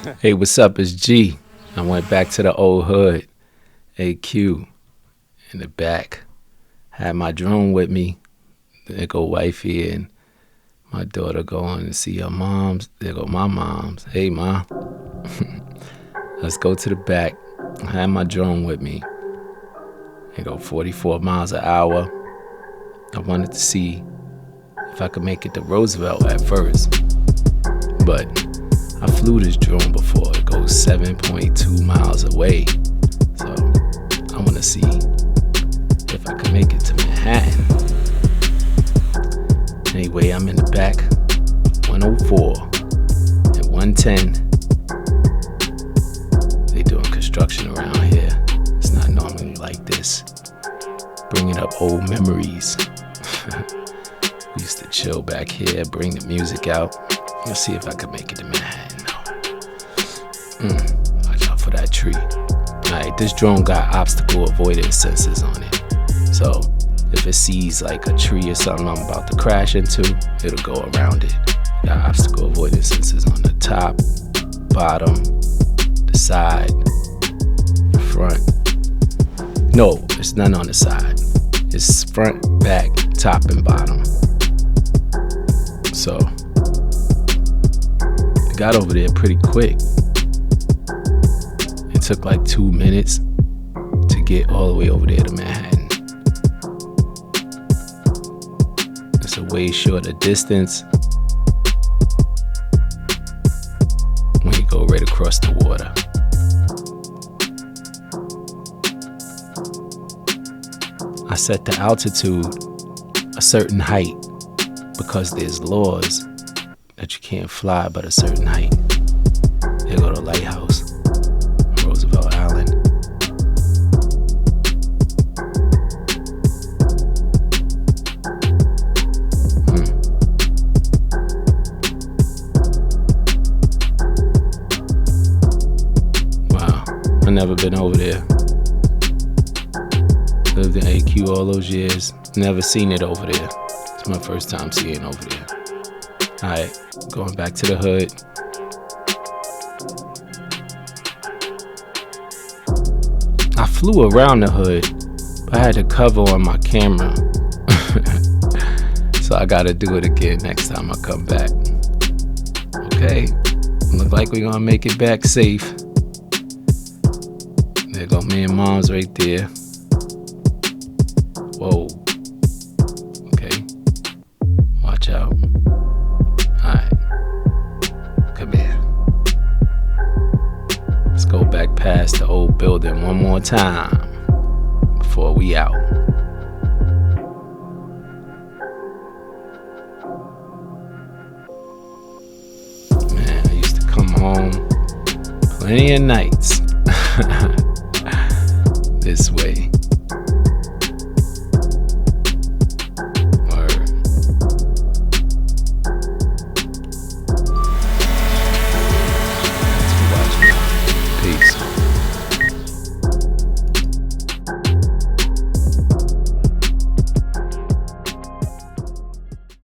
Hey, what's up? It's G. I went back to the old hood. AQ in the back. Had my drone with me. There go wifey and my daughter going to see her moms. There go my moms. Hey, ma. Let's go to the back. I had my drone with me. It go 44 miles an hour. I wanted to see if I could make it to Roosevelt at first. But I flew this drone before. It goes 7.2 miles away. So I want to see if I can make it to Manhattan. Anyway, I'm in the back, 104 and 110. They doing construction around here. It's not normally like this. Bringing up old memories. We used to chill back here, bring the music out. Let's see if I can make it to Manhattan now. Watch out for that tree. Alright, this drone got obstacle avoidance sensors on it. So if it sees like a tree or something I'm about to crash into, it'll go around it. Got obstacle avoidance sensors on the top, bottom, the side, the front. No, there's none on the side. It's front, back, top, and bottom. So it got over there pretty quick. It took like 2 minutes to get all the way over there to Manhattan. It's a way shorter distance when you go right across the water. I set the altitude a certain height because there's laws that you can't fly but a certain height. There go the lighthouse, Roosevelt Island. Wow, I've never been over there. Lived in AQ all those years, never seen it over there. It's my first time seeing it over there. Alright, going back to the hood. I flew around the hood, but I had to cover on my camera. So I gotta do it again next time I come back. Okay, look like we're gonna make it back safe. There go me and mom's right there. Whoa. Okay. Watch out. Alright. Come here. Let's go back past the old building one more time before we out. Man, I used to come home plenty of nights this way.